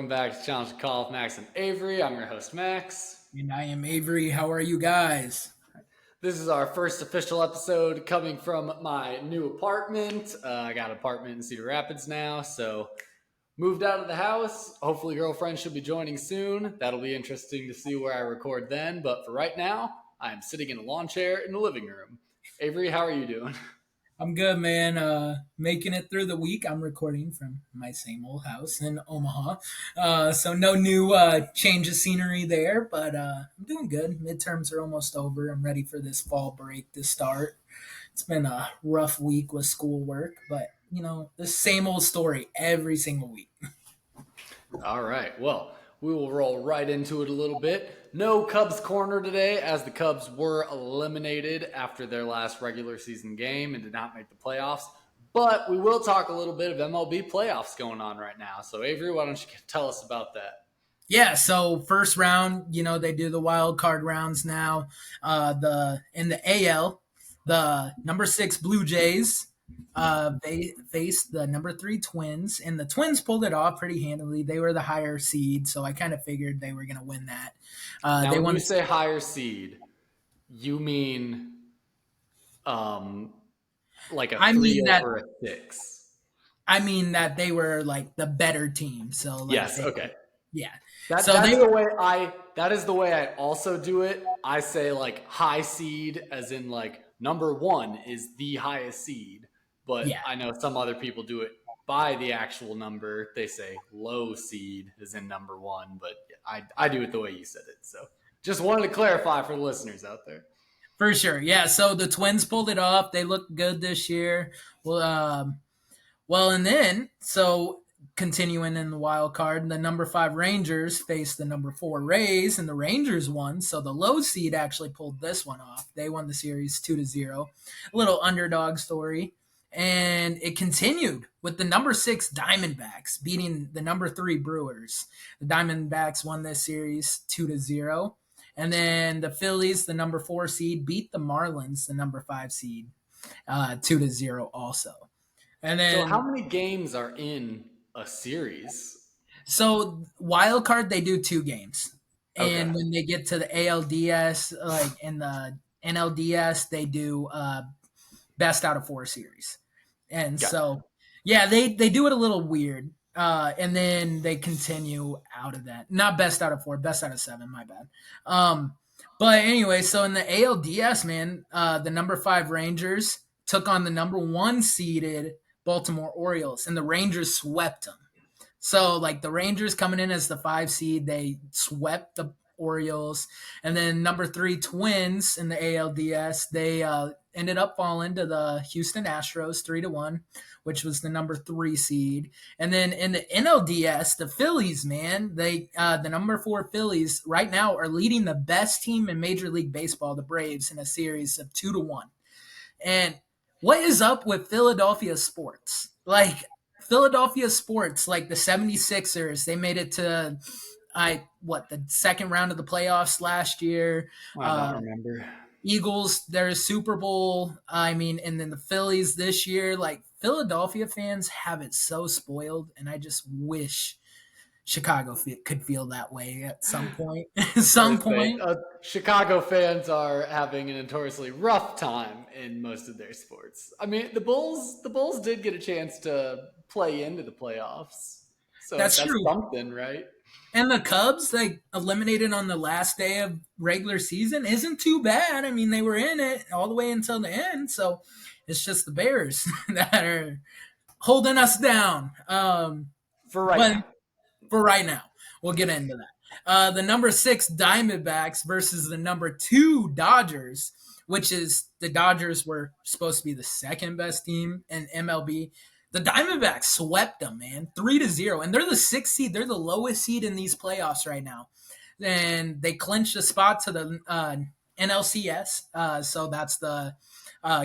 welcome back to Challenge the Call with Max and Avery. I'm your host, Max. And I am Avery. How are you guys? This is our first official episode coming from my new apartment. I got an apartment in Cedar Rapids now, so moved out of the house. Hopefully, girlfriend should be joining soon. That'll be interesting to see where I record then. But for right now, I am sitting in a lawn chair in the living room. Avery, how are you doing? I'm good, man. Making it through the week. I'm recording from my same old house in Omaha. So no new change of scenery there, but I'm doing good. Midterms are almost over. I'm ready for this fall break to start. It's been a rough week with schoolwork, but the same old story every single week. All right. Well, we will roll right into it a little bit. No Cubs corner today, as the Cubs were eliminated after their last regular season game and did not make the playoffs. But we will talk a little bit of MLB playoffs going on right now. So, Avery, why don't you tell us about that? Yeah, so first round, they do the wild card rounds now. In the AL, the number 6 Blue Jays they faced the number 3 Twins, and the Twins pulled it off pretty handily. They were the higher seed, so I kind of figured they were going to win that. Now, they when won. you say higher seed, you mean like a I three mean that. over a 6? I mean that they were like the better team. So Yes. Okay. Yeah. That is the way I also do it. I say like high seed as in like number 1 is the highest seed, but Yeah. I know some other people do it by the actual number. They say low seed is in number 1, but I do it the way you said it. So just wanted to clarify for the listeners out there. For sure. Yeah. So the Twins pulled it off. They look good this year. And then continuing in the wild card, the number 5 Rangers faced the number 4 Rays, and the Rangers won. So the low seed actually pulled this one off. They won the series 2-0. A little underdog story. And it continued with the number 6 Diamondbacks beating the number 3 Brewers. The Diamondbacks won this series 2-0. And then the Phillies, the number 4 seed, beat the Marlins, the number 5 seed, 2-0 also. And then, so how many games are in a series? So wild card, they do 2 games, and Okay. when they get to the ALDS, like in the NLDS, they do best out of 4 series, and Gotcha. so yeah, they do it a little weird, and then they continue out of that. Not best out of 4, best out of 7. My bad. But anyway, so in the ALDS, man, the number 5 Rangers took on the number 1 seeded Baltimore Orioles, and the Rangers swept them. So, like, the Rangers coming in as the 5 seed, they swept the Orioles. And then number 3 Twins in the ALDS, they ended up falling to the Houston Astros 3-1, which was the number 3 seed. And then in the NLDS, the Phillies, man, the number 4 Phillies right now are leading the best team in Major League Baseball, the Braves, in a series of 2-1. And what is up with Philadelphia sports? Like, Philadelphia sports, like the 76ers, they made it to the second round of the playoffs last year. I don't remember. Eagles, their Super Bowl. And then the Phillies this year. Like, Philadelphia fans have it so spoiled, and I just wish Chicago could feel that way at some point. Chicago fans are having a notoriously rough time in most of their sports. I mean, the Bulls did get a chance to play into the playoffs, so that's true. something, right? And the Cubs, like, eliminated on the last day of regular season, isn't too bad. I mean, they were in it all the way until the end, so it's just the Bears that are holding us down. For right now. We'll get into that. The number 6 Diamondbacks versus the number 2 Dodgers, which is the Dodgers were supposed to be the second best team in MLB. The Diamondbacks swept them, man, 3-0. And they're the 6th seed. They're the lowest seed in these playoffs right now. And they clinched a spot to the NLCS. So that's the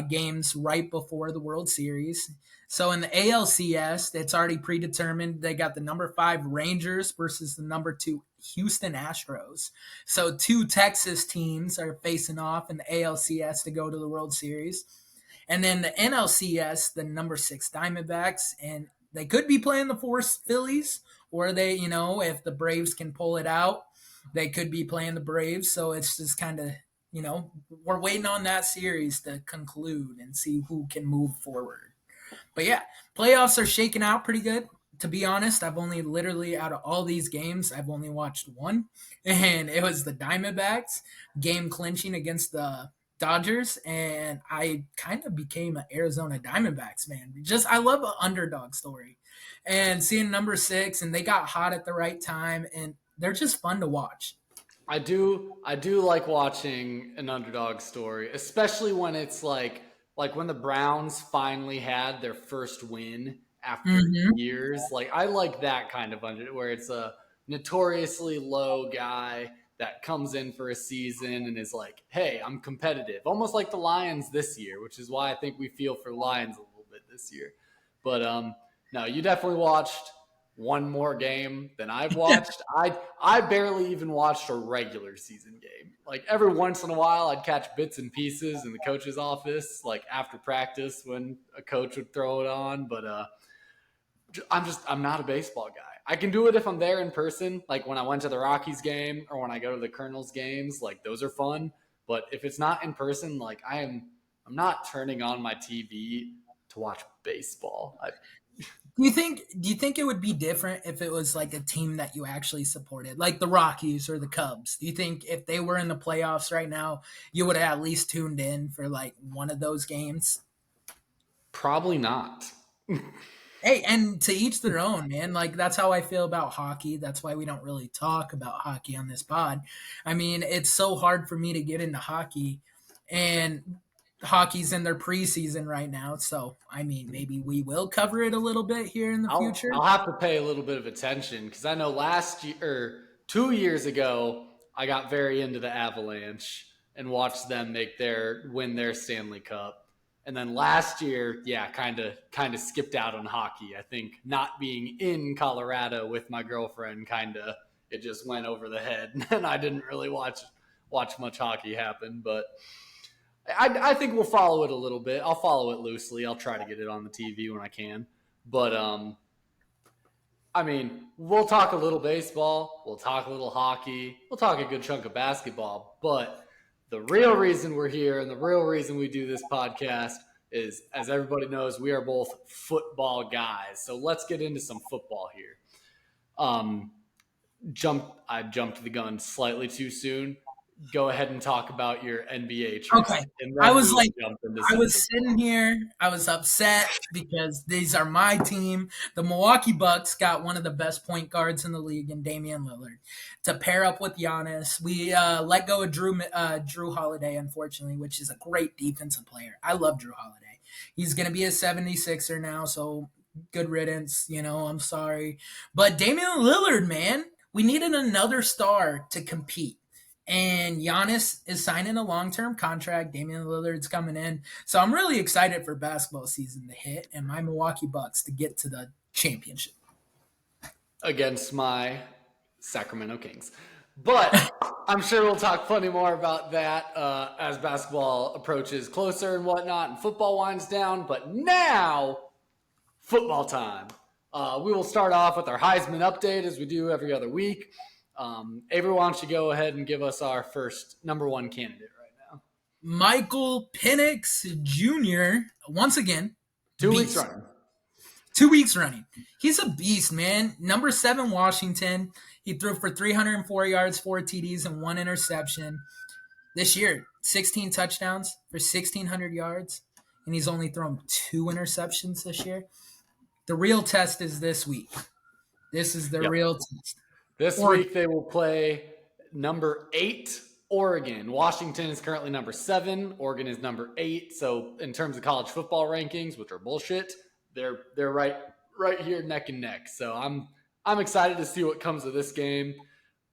games right before the World Series. So in the ALCS, it's already predetermined. They got the number 5 Rangers versus the number 2 Houston Astros. So 2 Texas teams are facing off in the ALCS to go to the World Series. And then the NLCS, the number 6 Diamondbacks, and they could be playing the 4 Phillies, or if the Braves can pull it out, they could be playing the Braves. So it's just kind of, we're waiting on that series to conclude and see who can move forward. But yeah, playoffs are shaking out pretty good. To be honest, I've only literally out of all these games, I've only watched one, and it was the Diamondbacks game clinching against the Dodgers, and I kind of became an Arizona Diamondbacks man. Just I love an underdog story, and seeing number 6, and they got hot at the right time, and they're just fun to watch. I do like watching an underdog story, especially when it's like when the Browns finally had their first win after Mm-hmm. years. Like I like that kind of under where it's a notoriously low guy that comes in for a season and is like, "Hey, I'm competitive." Almost like the Lions this year, which is why I think we feel for Lions a little bit this year. But no, you definitely watched one more game than I've watched. I barely even watched a regular season game. Like every once in a while, I'd catch bits and pieces in the coach's office, like after practice when a coach would throw it on. But I'm not a baseball guy. I can do it if I'm there in person, like when I went to the Rockies game or when I go to the Colonels games. Like those are fun. But if it's not in person, like I'm not turning on my TV to watch baseball. Do you think it would be different if it was like a team that you actually supported, like the Rockies or the Cubs? Do you think if they were in the playoffs right now, you would have at least tuned in for like one of those games? Probably not. Hey, and to each their own, man. Like that's how I feel about hockey. That's why we don't really talk about hockey on this pod. I mean, it's so hard for me to get into hockey, and hockey's in their preseason right now. So, I mean, maybe we will cover it a little bit here in the I'll future. I'll have to pay a little bit of attention because I know last year or 2 years ago I got very into the Avalanche and watched them win their Stanley Cup. And then last year, yeah, kind of skipped out on hockey. I think not being in Colorado with my girlfriend it just went over the head, and I didn't really watch much hockey happen. But I think we'll follow it a little bit. I'll follow it loosely. I'll try to get it on the TV when I can. But I mean, we'll talk a little baseball, we'll talk a little hockey, we'll talk a good chunk of basketball. But the real reason we're here and the real reason we do this podcast is, as everybody knows, we are both football guys. So let's get into some football here. Um, I jumped the gun slightly too soon. Go ahead and talk about your NBA Okay. trade, and I then was we will like, jump into I some was football. sitting here, I was upset because these are my team. The Milwaukee Bucks got one of the best point guards in the league in Damian Lillard to pair up with Giannis. We let go of Drew Holiday, unfortunately, which is a great defensive player. I love Drew Holiday. He's going to be a 76er now, so good riddance. I'm sorry. But Damian Lillard, man, we needed another star to compete. And Giannis is signing a long-term contract. Damian Lillard's coming in. So I'm really excited for basketball season to hit and my Milwaukee Bucks to get to the championship. Against my Sacramento Kings. But I'm sure we'll talk plenty more about that as basketball approaches closer and whatnot and football winds down. But now, football time. We will start off with our Heisman update as we do every other week. Avery, why don't you go ahead and give us our first number one candidate right now? Michael Penix Jr., once again, 2 weeks beast. running. 2 weeks running. He's a beast, man. Number 7, Washington. He threw for 304 yards, 4 TDs, and 1 interception. This year, 16 touchdowns for 1,600 yards, and he's only thrown 2 interceptions this year. The real test is this week. This is the Yep. real test. This Or week they will play number 8, Oregon. Washington is currently number 7. Oregon is number 8. So in terms of college football rankings, which are bullshit, they're right here neck and neck. So I'm excited to see what comes of this game.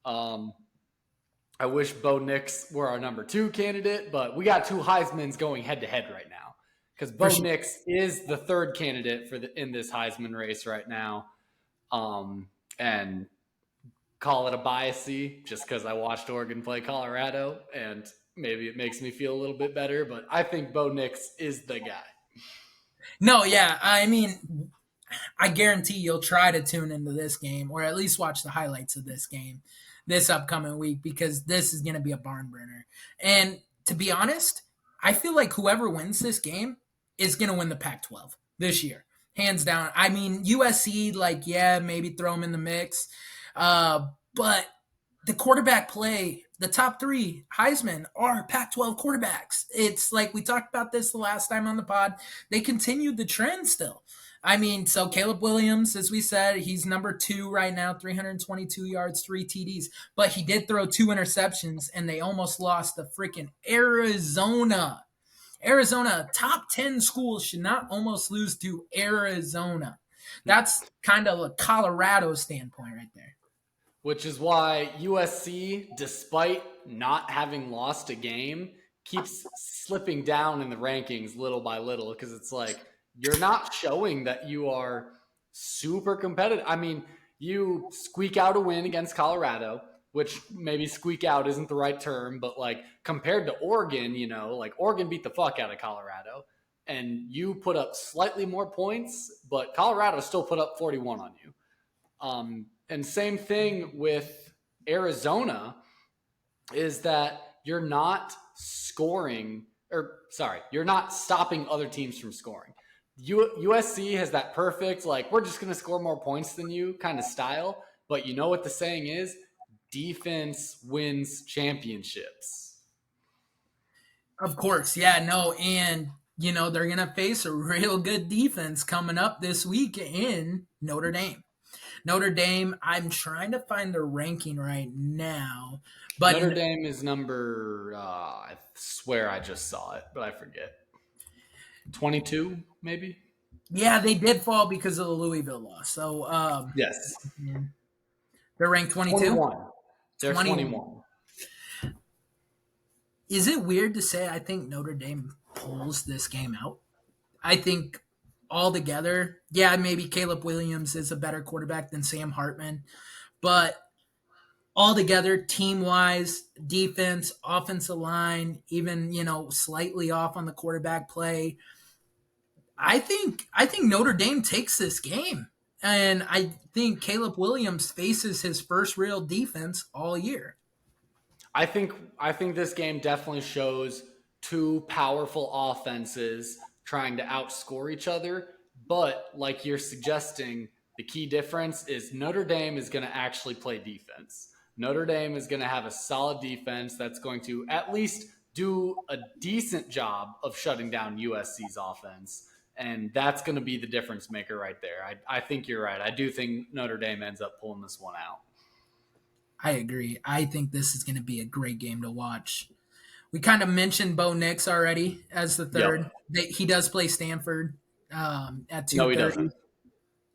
I wish Bo Nix were our number 2 candidate, but we got 2 Heismans going head to head right now because Bo sure. Nix is the 3rd candidate in this Heisman race right now. And call it a biasy just because I watched Oregon play Colorado, and maybe it makes me feel a little bit better, but I think Bo Nix is the guy. No, yeah. I mean, I guarantee you'll try to tune into this game or at least watch the highlights of this game this upcoming week because this is going to be a barn burner. And to be honest, I feel like whoever wins this game is going to win the Pac-12 this year, hands down. I mean, USC, like, yeah, maybe throw them in the mix, but the quarterback play, the top three Heisman are Pac-12 quarterbacks. It's like we talked about this the last time on the pod. They continued the trend still. I mean, so Caleb Williams, as we said, he's number 2 right now, 322 yards, 3 TDs. But he did throw 2 interceptions, and they almost lost to freaking Arizona. Arizona, top 10 schools should not almost lose to Arizona. That's kind of a Colorado standpoint right there. Which is why USC, despite not having lost a game, keeps slipping down in the rankings little by little because it's like you're not showing that you are super competitive. I mean, you squeak out a win against Colorado, which maybe squeak out isn't the right term, but like compared to Oregon, like Oregon beat the fuck out of Colorado and you put up slightly more points, but Colorado still put up 41 on you. And same thing with Arizona is that you're not you're not stopping other teams from scoring. USC has that perfect, like, we're just going to score more points than you kind of style. But you know what the saying is? Defense wins championships. Of course. Yeah, no. And, they're going to face a real good defense coming up this week in Notre Dame. Notre Dame, I'm trying to find their ranking right now. But Notre Dame is number, I swear I just saw it, but I forget. 22, maybe? Yeah, they did fall because of the Louisville loss. So, yes. They're ranked 22? 21. They're 21. Is it weird to say I think Notre Dame pulls this game out? I think altogether, yeah, maybe Caleb Williams is a better quarterback than Sam Hartman, but altogether, team-wise, defense, offensive line, even, slightly off on the quarterback play, I think Notre Dame takes this game. And I think Caleb Williams faces his first real defense all year. I think this game definitely shows two powerful offenses trying to outscore each other. But like you're suggesting, the key difference is Notre Dame is going to actually play defense. Notre Dame is going to have a solid defense that's going to at least do a decent job of shutting down USC's offense. And that's going to be the difference maker right there. I think you're right. I do think Notre Dame ends up pulling this one out. I agree. I think this is going to be a great game to watch. We kind of mentioned Bo Nix already as the third. Yep. He does play Stanford at 2:30. No, he doesn't.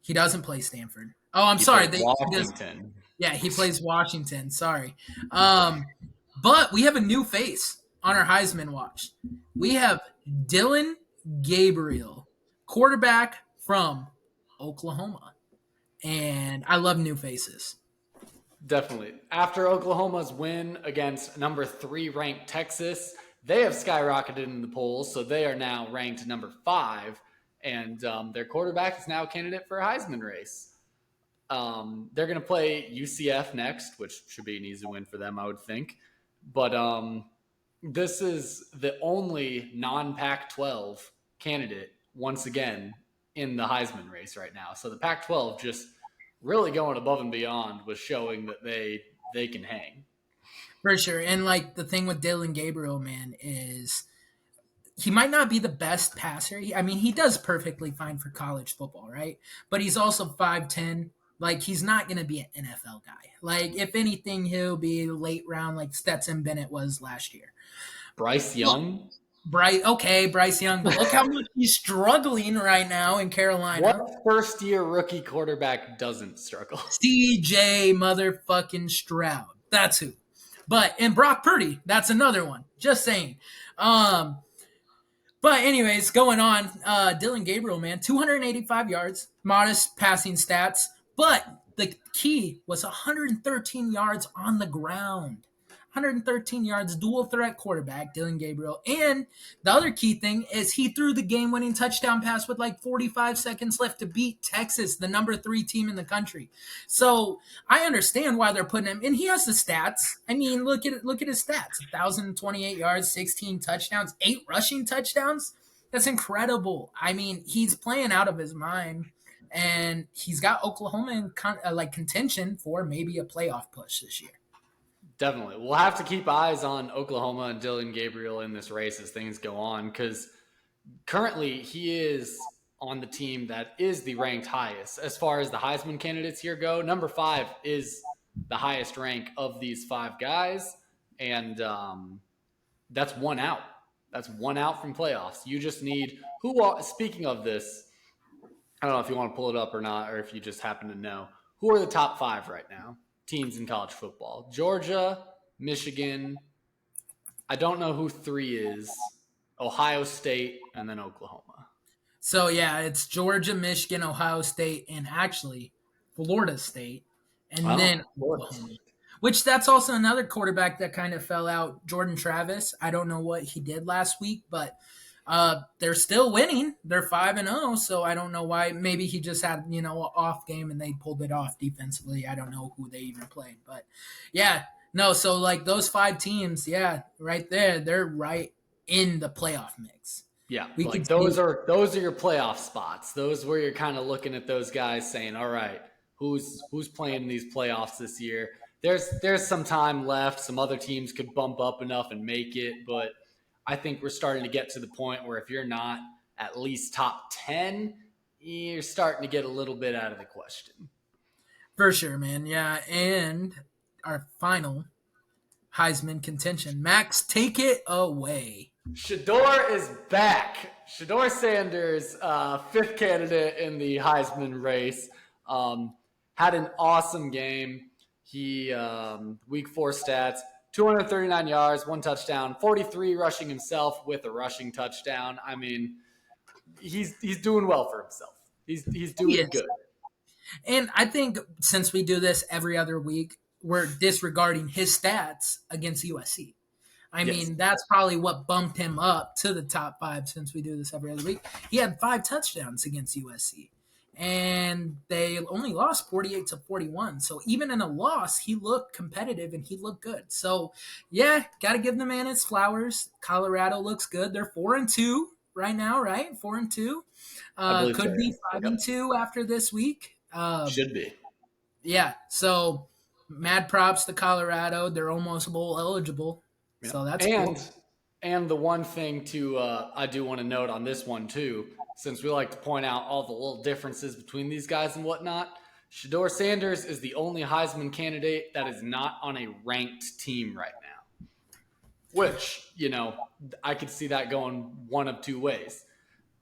He doesn't play Stanford. Oh, I'm sorry. Washington. He plays Washington. Sorry. But we have a new face on our Heisman watch. We have Dylan Gabriel, quarterback from Oklahoma. And I love new faces. Definitely. After Oklahoma's win against number 3 ranked Texas, they have skyrocketed in the polls, so they are now ranked number 5, and their quarterback is now a candidate for a Heisman race. They're going to play UCF next, which should be an easy win for them, I would think. But this is the only non-Pac-12 candidate, once again, in the Heisman race right now. So the Pac-12 just really going above and beyond was showing that they can hang. For sure. And like the thing with Dylan Gabriel, man, is he might not be the best passer. I mean, he does perfectly fine for college football, right? But he's also 5'10". Like, he's not going to be an NFL guy. Like, if anything, he'll be late round like Stetson Bennett was last year. Bryce Young? Bryce Young. But look how much he's struggling right now in Carolina. What first-year rookie quarterback doesn't struggle? CJ motherfucking Stroud. That's who. And Brock Purdy, that's another one. Just saying. But anyways, going on, Dylan Gabriel, man, 285 yards, modest passing stats. But the key was 113 yards on the ground. 113 yards, dual threat quarterback, Dylan Gabriel. And the other key thing is he threw the game winning touchdown pass with like 45 seconds left to beat Texas, the number 3 team in the country. So I understand why they're putting him, and he has the stats. I mean, look at his stats: 1,028 yards, 16 touchdowns, 8 rushing touchdowns. That's incredible. I mean, he's playing out of his mind, and he's got Oklahoma in contention for maybe a playoff push this year. Definitely. We'll have to keep eyes on Oklahoma and Dylan Gabriel in this race as things go on, because currently he is on the team that is the ranked highest. As far as the Heisman candidates here go, number 5 is the highest rank of these 5 guys. And that's one out. That's one out from playoffs. You just need speaking of this, I don't know if you want to pull it up or not, or if you just happen to know, who are the top 5 right now? Teams in college football: Georgia, Michigan. I don't know who 3 is. Ohio State, and then Oklahoma. So yeah, it's Georgia, Michigan, Ohio State, and actually Florida State, and then Oklahoma. Which that's also another quarterback that kind of fell out. Jordan Travis. I don't know what he did last week, but they're still winning. They're 5-0, so I don't know why. Maybe he just had an off game and they pulled it off defensively. I don't know who they even played, but yeah, no. So like those 5 teams, yeah, right there, they're right in the playoff mix. Yeah, like those are your playoff spots. Those where you're kind of looking at those guys saying, all right, who's playing in these playoffs this year? There's some time left. Some other teams could bump up enough and make it, but I think we're starting to get to the point where if you're not at least top 10, you're starting to get a little bit out of the question. For sure, man. Yeah, and our final Heisman contention. Max, take it away. Shedeur is back. Shedeur Sanders, 5th candidate in the Heisman race, had an awesome game. He, week 4 stats, 239 yards, 1 touchdown, 43 rushing himself with a rushing touchdown. I mean, he's doing well for himself. He's doing good. And I think since we do this every other week, we're disregarding his stats against USC. I mean, that's probably what bumped him up to the top 5 since we do this every other week. He had 5 touchdowns against USC, and they only lost 48-41. So even in a loss, he looked competitive and he looked good. So yeah, got to give the man his flowers. Colorado looks good. They're 4-2 right now, right? 4-2. Could be 5-2 after this week. Should be. Yeah. So mad props to Colorado. They're almost bowl eligible. Yeah. So that's cool. And the one thing I do want to note on this one too, since we like to point out all the little differences between these guys and whatnot, Shedeur Sanders is the only Heisman candidate that is not on a ranked team right now. Which, I could see that going one of 2 ways.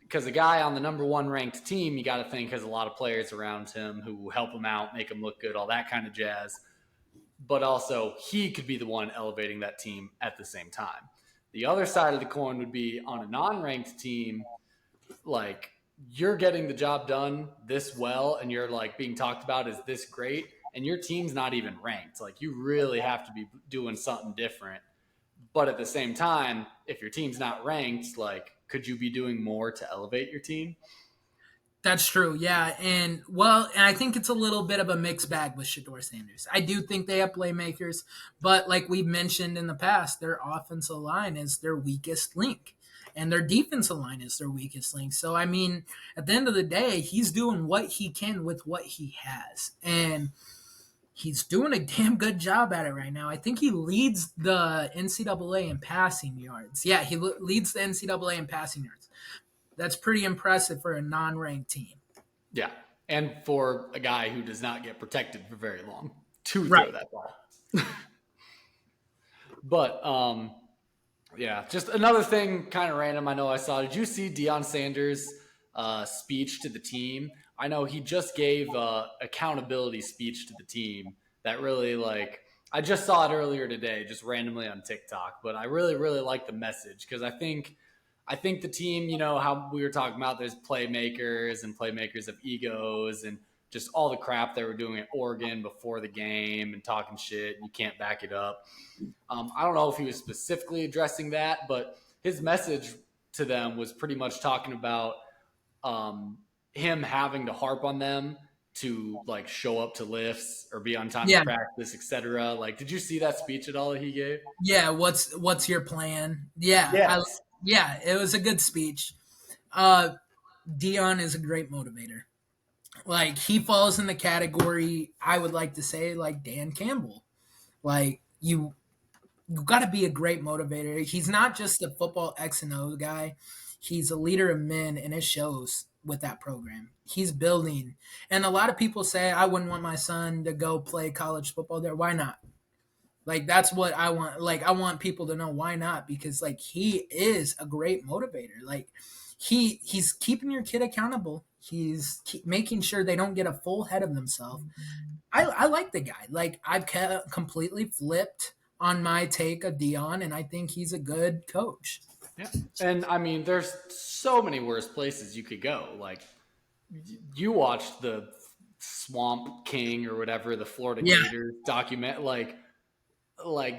Because a guy on the number 1 ranked team, you got to think has a lot of players around him who help him out, make him look good, all that kind of jazz. But also, he could be the one elevating that team at the same time. The other side of the coin would be on a non-ranked team, like you're getting the job done this well and you're like being talked about as this great and your team's not even ranked. Like you really have to be doing something different. But at the same time, if your team's not ranked, like could you be doing more to elevate your team? That's true, yeah. And I think it's a little bit of a mixed bag with Shedeur Sanders. I do think they have playmakers, but like we've mentioned in the past, their offensive line is their weakest link, and their defensive line is their weakest link. So, I mean, at the end of the day, he's doing what he can with what he has, and he's doing a damn good job at it right now. I think he leads the NCAA in passing yards. Yeah, he leads the NCAA in passing yards. That's pretty impressive for a non-ranked team. Yeah, and for a guy who does not get protected for very long to throw that ball. But, yeah, just another thing kind of random I know I saw. Did you see Deion Sanders' speech to the team? I know he just gave accountability speech to the team that really, I just saw it earlier today, just randomly on TikTok. But I really, really like the message because I think the team, how we were talking about, there's playmakers and playmakers of egos and just all the crap they were doing at Oregon before the game and talking shit. You can't back it up. I don't know if he was specifically addressing that, but his message to them was pretty much talking about him having to harp on them to like show up to lifts or be on time to Yeah, practice, etc. Like, did you see that speech at all that he gave? yeah. What's your plan? Yeah, Yes. yeah. It was a good speech. Uh, Dion is a great motivator. Like he falls in the category I would like to say like Dan Campbell. Like you got to be a great motivator. He's not just a football X and O guy. He's a leader of men, and it shows with that program. He's building, and a lot of people say I wouldn't want my son to go play college football there. Why not? Like that's what I want. Like I want people to know why not because like he is a great motivator. Like he's keeping your kid accountable. He's making sure they don't get a full head of themselves. I like the guy. Like I've completely flipped on my take of Dion, and I think he's a good coach. Yeah. And I mean, there's so many worse places you could go. Like, you watched the Swamp King or whatever, the Florida Yeah. Gators document. Like,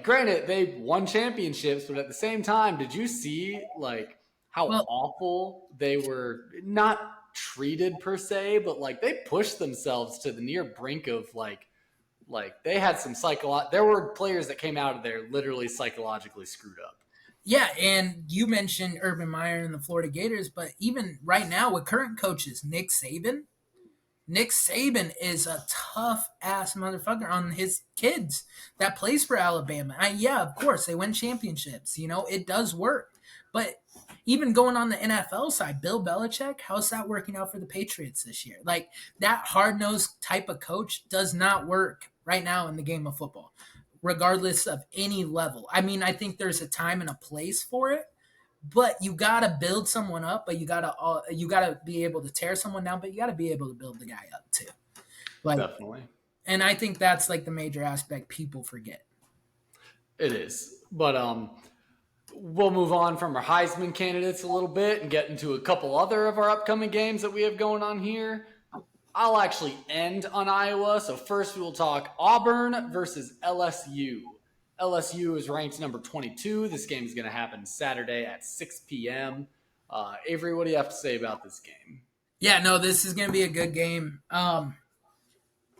granted, they won championships, but at the same time, did you see like how Well, awful they were? Not treated per se, but like they pushed themselves to the near brink of like they had some there were players that came out of there literally psychologically screwed up. yeah, and you mentioned Urban Meyer and the Florida Gators, but even right now with current coaches, Nick Saban is a tough ass motherfucker on his kids that plays for Alabama. Yeah, of course they win championships. You know it does work, but even going on the NFL side, Bill Belichick, how's that working out for the Patriots this year? Like that hard nosed type of coach does not work right now in the game of football, regardless of any level. I mean, I think there's a time and a place for it, but you gotta build someone up, but you gotta be able to tear someone down, but you gotta be able to build the guy up too. Like, Definitely. and I think that's like the major aspect people forget. It is. But we'll move on from our Heisman candidates a little bit and get into a couple other of our upcoming games that we have going on here. I'll actually end on Iowa. So first we will talk Auburn versus LSU. LSU is ranked number 22. This game is going to happen Saturday at 6 p.m. Avery, what do you have to say about this game? Yeah, no, this is gonna be a good game.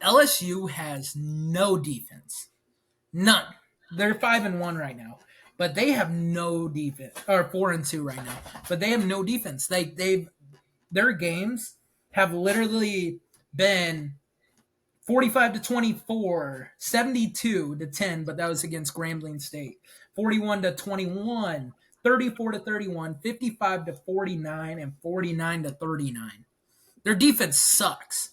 LSU has no defense, none. They're 5-1 right now, but they have no defense, or 4-2 right now, but they have no defense. Like their games have literally been 45-24, 72-10, but that was against Grambling State. 41-21, 34-31, 55-49, and 49-39. Their defense sucks.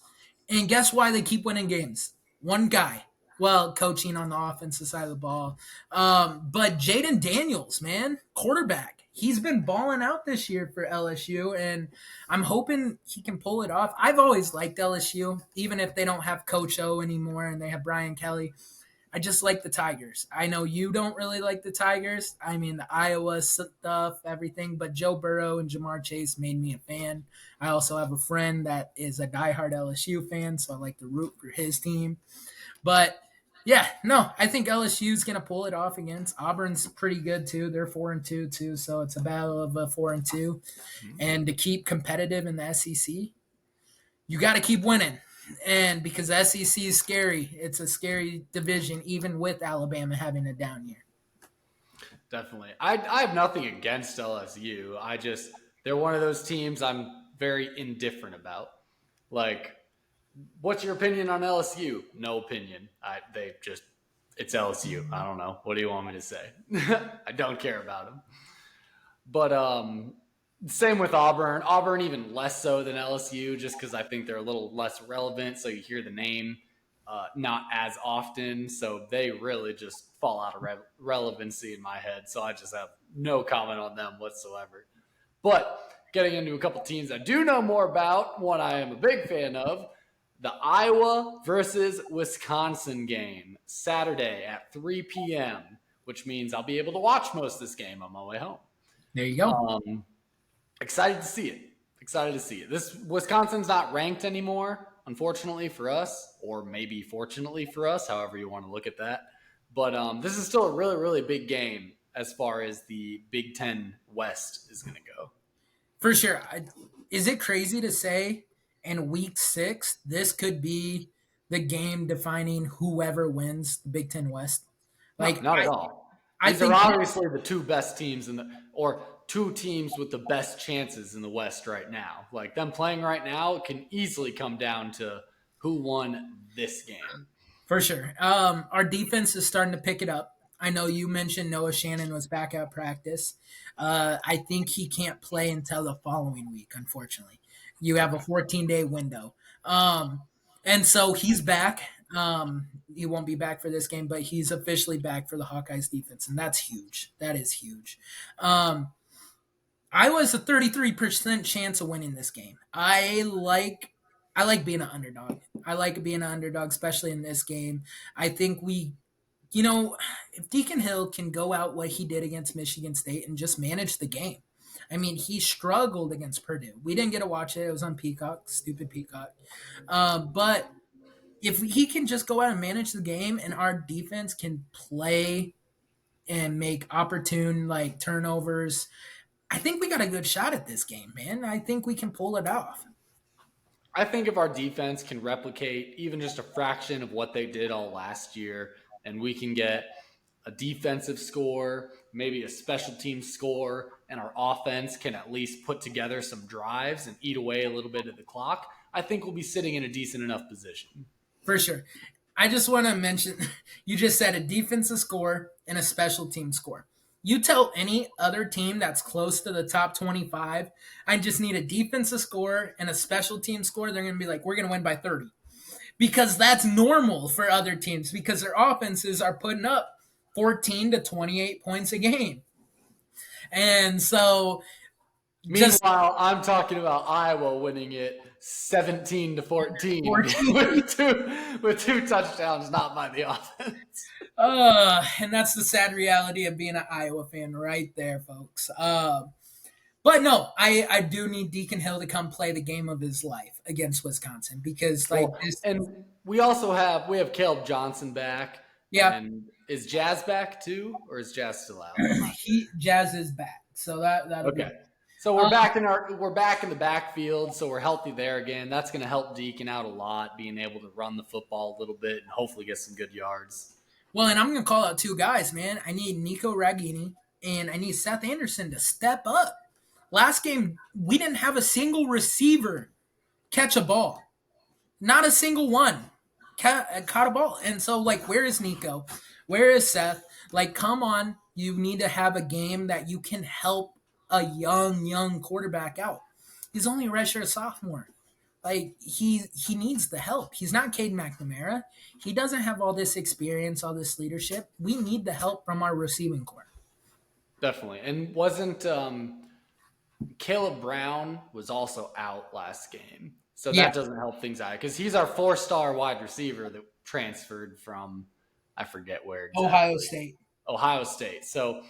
And guess why they keep winning games? One guy. Well, coaching on the offensive side of the ball. But Jaden Daniels, man, quarterback. He's been balling out this year for LSU, and I'm hoping he can pull it off. I've always liked LSU, even if they don't have Coach O anymore and they have Brian Kelly. I just like the Tigers. I know you don't really like the Tigers. I mean, the Iowa stuff, everything, but Joe Burrow and Jamar Chase made me a fan. I also have a friend that is a diehard LSU fan, so I like to root for his team. But yeah, no, I think LSU is going to pull it off against Auburn's pretty good too. They're 4-2 too, so it's a battle of 4-2. And to keep competitive in the SEC, you got to keep winning. And because the SEC is scary, it's a scary division, even with Alabama having a down year. Definitely. I have nothing against LSU. They're one of those teams I'm very indifferent about. Like, what's your opinion on LSU? No opinion. It's LSU. I don't know. What do you want me to say? I don't care about them. But same with Auburn. Auburn even less so than LSU, just because I think they're a little less relevant. So you hear the name not as often. So they really just fall out of relevancy in my head. So I just have no comment on them whatsoever. But getting into a couple teams I do know more about, one I am a big fan of, the Iowa versus Wisconsin game, Saturday at 3 p.m., which means I'll be able to watch most of this game on my way home. There you go. Excited to see it. This Wisconsin's not ranked anymore, unfortunately for us, or maybe fortunately for us, however you want to look at that. But this is still a really, really big game as far as the Big Ten West is going to go. For sure. Is it crazy to say in week 6 this could be the game defining whoever wins the Big Ten West? No, Like not at all. I These are think obviously the two best teams or two teams with the best chances in the West right now. Like them playing right now can easily come down to who won this game. for sure. Our defense is starting to pick it up. I know you mentioned Noah Shannon was back at practice. I think he can't play until the following week, unfortunately. You have a 14-day window. And so he's back. He won't be back for this game, but he's officially back for the Hawkeyes defense, and that's huge. That is huge. Iowa's a 33% chance of winning this game. I like being an underdog. I like being an underdog, especially in this game. I think if Deacon Hill can go out what he did against Michigan State and just manage the game. I mean, he struggled against Purdue. We didn't get to watch it. It was on Peacock, stupid Peacock. But if he can just go out and manage the game and our defense can play and make opportune turnovers, I think we got a good shot at this game, man. I think we can pull it off. I think if our defense can replicate even just a fraction of what they did all last year, and we can get a defensive score, maybe a special team score, and our offense can at least put together some drives and eat away a little bit of the clock, I think we'll be sitting in a decent enough position. For sure. I just want to mention, you just said a defensive score and a special team score. You tell any other team that's close to the top 25, I just need a defensive score and a special team score, they're going to be like, we're going to win by 30. Because that's normal for other teams because their offenses are putting up 14 to 28 points a game. And so meanwhile, I'm talking about Iowa winning it 17 to 14 with two touchdowns, not by the offense. And that's the sad reality of being an Iowa fan right there, folks. But no, I do need Deacon Hill to come play the game of his life against Wisconsin because and we also have Caleb Johnson back. Yeah. And is Jazz back too, or is Jazz still out? Jazz is back, so that'll okay. So we're back in the backfield, so we're healthy there again. That's going to help Deacon out a lot, being able to run the football a little bit and hopefully get some good yards. Well, and I'm going to call out two guys, man. I need Nico Raghini and I need Seth Anderson to step up. Last game, we didn't have a single receiver catch a ball. Not a single one caught a ball. And so, where is Nico? Where is Seth? Come on. You need to have a game that you can help a young quarterback out. He's only a redshirt sophomore. He needs the help. He's not Cade McNamara. He doesn't have all this experience, all this leadership. We need the help from our receiving corps. Definitely. And wasn't Caleb Brown was also out last game. So that doesn't help things out because he's our 4-star wide receiver that transferred from, I forget where exactly. Ohio State. So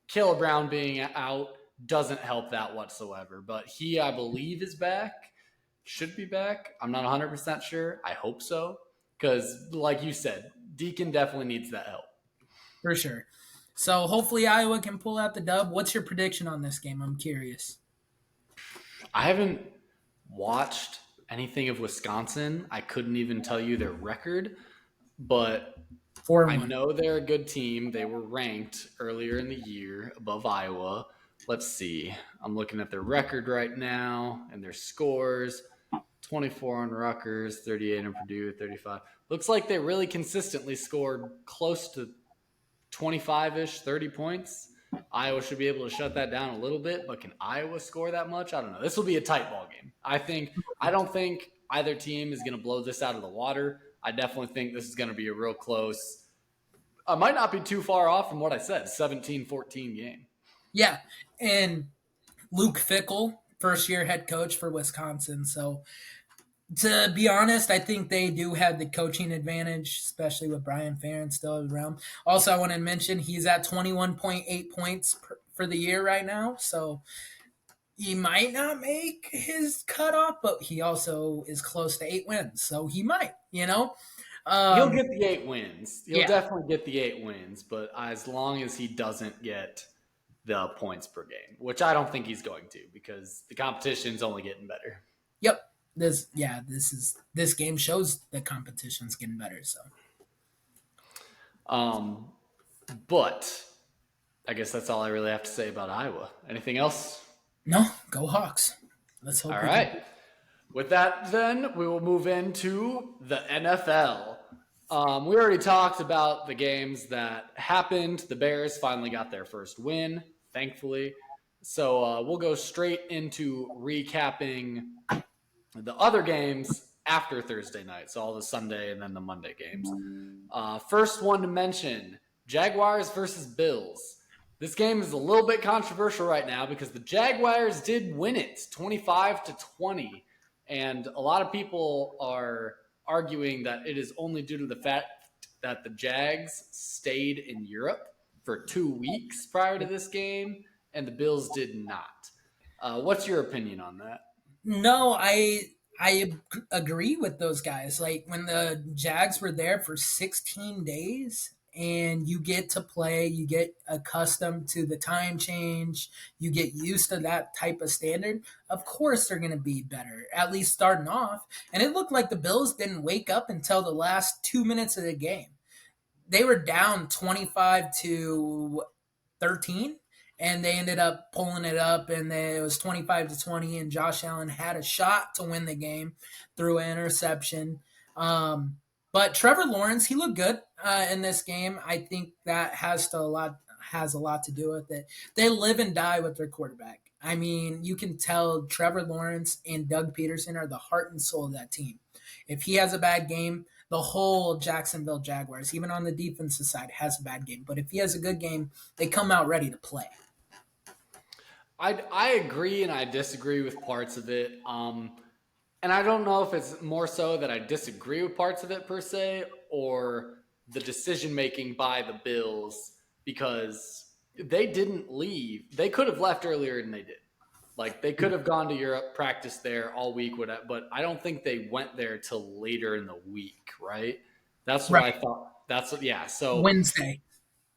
Caleb Brown being out doesn't help that whatsoever. But he, I believe, is back. Should be back. I'm not 100% sure. I hope so. Because, like you said, Deacon definitely needs that help. For sure. So hopefully Iowa can pull out the dub. What's your prediction on this game? I'm curious. I haven't watched anything of Wisconsin. I couldn't even tell you their record, but 4-1. I know they're a good team. They were ranked earlier in the year above Iowa. Let's see. I'm looking at their record right now and their scores. 24 on Rutgers, 38 on Purdue, 35. Looks like they really consistently scored close to 25-ish, 30 points. Iowa should be able to shut that down a little bit, but can Iowa score that much? I don't know. This will be a tight ball game. I don't think either team is going to blow this out of the water. I definitely think this is going to be a real close. I might not be too far off from what I said, 17-14 game. Yeah, and Luke Fickell, first-year head coach for Wisconsin. So, to be honest, I think they do have the coaching advantage, especially with Brian Ferentz still around. Also, I want to mention he's at 21.8 points for the year right now. So, he might not make his cutoff, but he also is close to 8 wins, so he might, He'll Um, get the 8 wins. He'll yeah, definitely get the 8 wins, but as long as he doesn't get the points per game, which I don't think he's going to because the competition's only getting better. yep. This game shows the competition's getting better. So Um, but I guess that's all I really have to say about Iowa. Anything else? no, go Hawks. Let's hope All we can. right. With that, then we will move into the NFL. We already talked about the games that happened. The Bears finally got their first win, thankfully. So we'll go straight into recapping the other games after Thursday night. So all the Sunday and then the Monday games. First one to mention Jaguars versus Bills. This game is a little bit controversial right now because the Jaguars did win it 25-20. And a lot of people are arguing that it is only due to the fact that the Jags stayed in Europe for 2 weeks prior to this game, and the Bills did not. What's your opinion on that? No, I agree with those guys. Like when the Jags were there for 16 days and you get to play, you get accustomed to the time change, you get used to that type of standard. Of course they're going to be better, at least starting off. And it looked like the Bills didn't wake up until the last 2 minutes of the game. They were down 25-13, and they ended up pulling it up, and it was 25-20, and Josh Allen had a shot to win the game through an interception. But Trevor Lawrence, he looked good in this game. I think that has a lot to do with it. They live and die with their quarterback. I mean, you can tell Trevor Lawrence and Doug Peterson are the heart and soul of that team. If he has a bad game, the whole Jacksonville Jaguars, even on the defensive side, has a bad game. But if he has a good game, they come out ready to play. I agree and I disagree with parts of it. And I don't know if it's more so that I disagree with parts of it per se or the decision making by the Bills because they didn't leave. They could have left earlier than they did. Like they could have gone to Europe, practiced there all week, but I don't think they went there till later in the week, right? That's what I Right. thought. That's what, yeah. So Wednesday.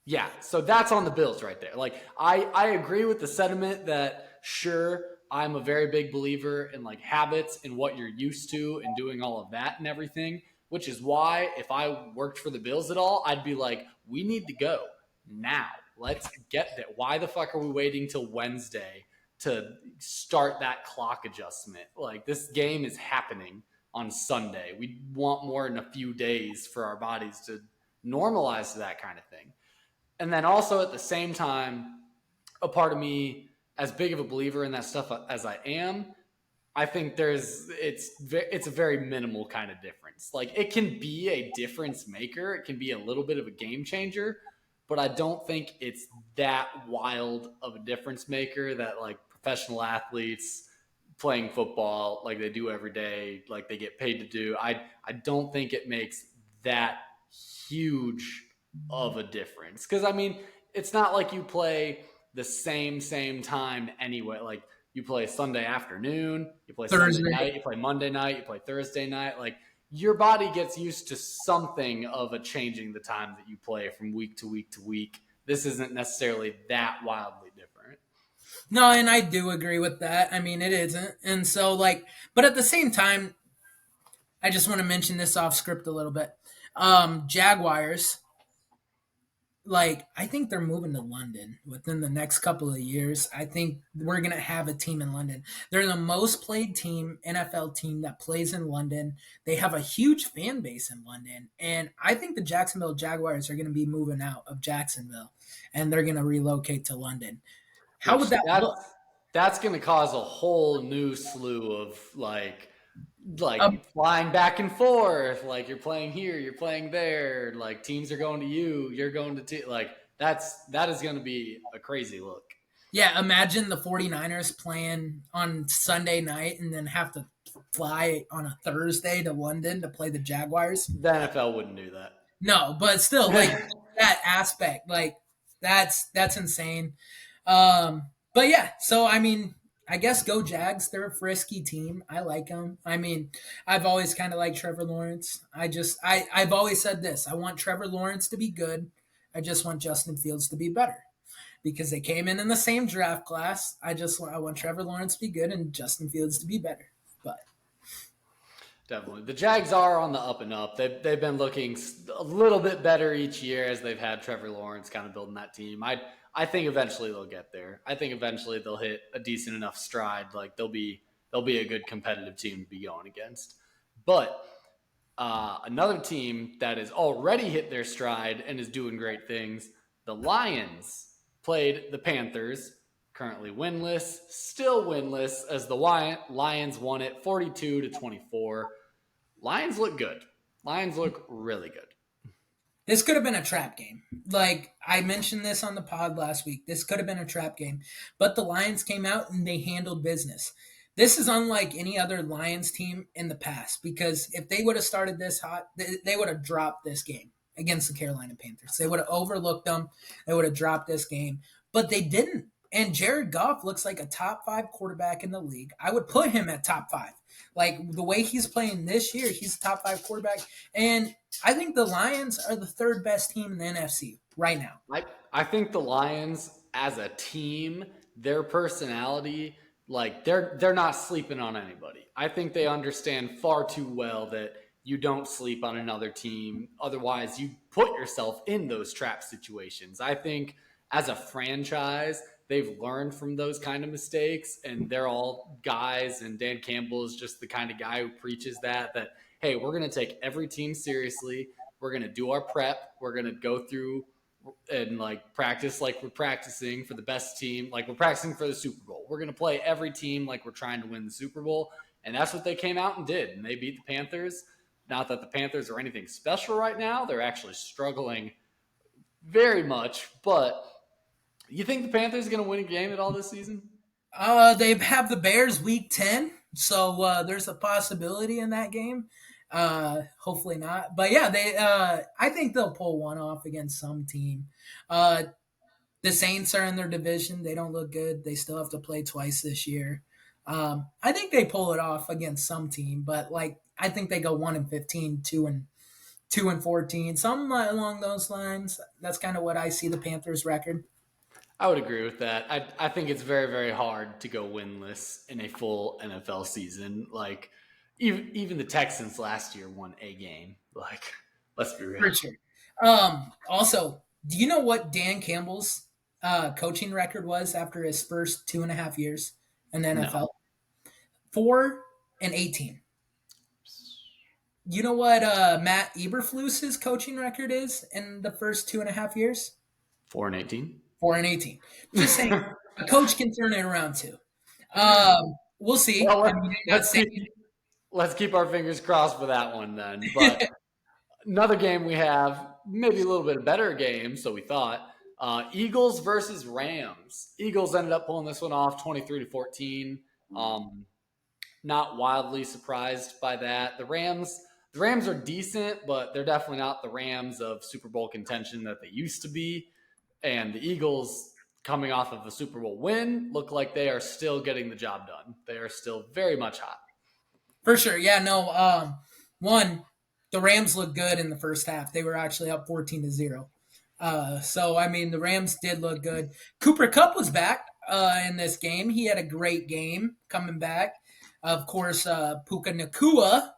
yeah, so that's on the Bills right there. Like I agree with the sentiment that sure, I'm a very big believer in like habits and what you're used to and doing all of that and everything, which is why if I worked for the Bills at all, I'd be like, we need to go now. Let's get there. Why the fuck are we waiting till Wednesday to start that clock adjustment? Like this game is happening on Sunday. We want more than a few days for our bodies to normalize to that kind of thing. And then also at the same time, a part of me, as big of a believer in that stuff as I am, I think it's a very minimal kind of difference. Like it can be a difference maker, it can be a little bit of a game changer, but I don't think it's that wild of a difference maker that like professional athletes playing football like they do every day, like they get paid to do. I don't think it makes that huge of a difference. Because I mean, it's not like you play the same time anyway. Like you play Sunday afternoon, you play Sunday Thursday. night, you play Monday night, you play Thursday night. Like your body gets used to something of a changing the time that you play from week to week to week. This isn't necessarily that wildly different. No, and I do agree with that. I mean, it isn't. And so, like, but at the same time, I just want to mention this off script a little bit. Jaguars, like I think they're moving to London within the next couple of years. I think we're gonna have a team in London. They're the most played team, NFL team that plays in London. They have a huge fan base in London, and I think the Jacksonville Jaguars are gonna be moving out of Jacksonville, and they're gonna relocate to London. How would Which that look? that's going to cause a whole new slew of like Um, flying back and forth. Like you're playing here, you're playing there. Like teams are going to you, you're going to like that is going to be a crazy look. yeah, imagine the 49ers playing on Sunday night and then have to fly on a Thursday to London to play the Jaguars. The NFL wouldn't do No, but still, like that. that aspect, like that's insane. But yeah, so I mean, I guess go Jags. They're a frisky team. I like them. I mean, I've always kind of liked Trevor Lawrence. I've always said this. I want Trevor Lawrence to be good. I just want Justin Fields to be better because they came in the same draft class. I want Trevor Lawrence to be good and Justin Fields to be better. But Definitely. The Jags are on the up and up. They've been looking a little bit better each year as they've had Trevor Lawrence kind of building that team. I think eventually they'll get there. I think eventually they'll hit a decent enough stride. Like they'll be a good competitive team to be going against. But another team that has already hit their stride and is doing great things, the Lions played the Panthers, currently winless, still winless, as the Lions won it 42-24. Lions look good. Lions look really good. this could have been a trap game. Like I mentioned this on the pod last week. This could have been a trap game. But the Lions came out and they handled business. This is unlike any other Lions team in the past because if they would have started this hot, they would have dropped this game against the Carolina Panthers. They would have overlooked them. They would have dropped this game. But they didn't. And Jared Goff looks like a top 5 quarterback in the league. I would put him at top 5. Like the way he's playing this year, he's a top 5 quarterback. And I think the Lions are the third best team in the NFC right now. I think the Lions as a team, their personality, like they're not sleeping on anybody. I think they understand far too well that you don't sleep on another team. Otherwise, you put yourself in those trap situations. I think as a franchise, they've learned from those kind of mistakes, and they're all guys. And Dan Campbell is just the kind of guy who preaches that hey, we're going to take every team seriously. We're going to do our prep. We're going to go through and like practice like we're practicing for the best team, like we're practicing for the Super Bowl. We're going to play every team like we're trying to win the Super Bowl. And that's what they came out and did. And they beat the Panthers. Not that the Panthers are anything special right now. They're actually struggling very much. But you think the Panthers are going to win a game at all this season? They have the Bears week 10, so there's a possibility in that game. Hopefully not, but yeah, they. I think they'll pull one off against some team. Uh, the Saints are in their division. They don't look good. They still have to play twice this year. I think they pull it off against some team, but like I think they go 1-15, 2-14, something along those lines. That's kind of what I see the Panthers record. I would agree with that. I think it's very, very hard to go winless in a full NFL season. Like, even the Texans last year won a game. Like, let's be real. For sure. Also, do you know what Dan Campbell's coaching record was after his first 2.5 years in the No. NFL? 4-18. You know what Matt Eberflus's coaching record is in the first 2.5 years? 4-18. 4-18. Just saying, a coach can turn it around too. We'll see. Well, I mean, I'm not let's saying. let's keep our fingers crossed for that one then. But another game we have, maybe a little bit better game, so we thought. Eagles versus Rams. Eagles ended up pulling this one off 23-14. Not wildly surprised by that. The Rams are decent, but they're definitely not the Rams of Super Bowl contention that they used to be. And the Eagles, coming off of a Super Bowl win, look like they are still getting the job done. They are still very much hot. For sure. Yeah, no. One, the Rams looked good in the first half. They were actually up 14-0. So, I mean, the Rams did look good. Cooper Kupp was back in this game. He had a great game coming back. Of course, Puka Nakua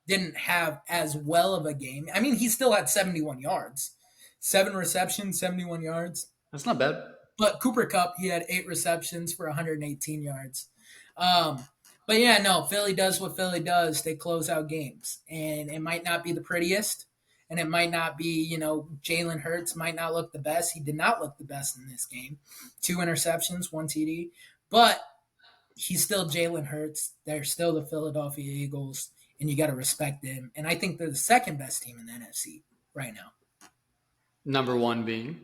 didn't have as well of a game. I mean, he still had 71 yards. 7 receptions, 71 yards. That's not bad. But Cooper Kupp, he had 8 receptions for 118 yards. But yeah, no, Philly does what Philly does. They close out games. And it might not be the prettiest. And it might not be, Jalen Hurts might not look the best. He did not look the best in this game. 2 interceptions, 1 TD. But he's still Jalen Hurts. They're still the Philadelphia Eagles. And you got to respect them. And I think they're the second best team in the NFC right now. Number one being?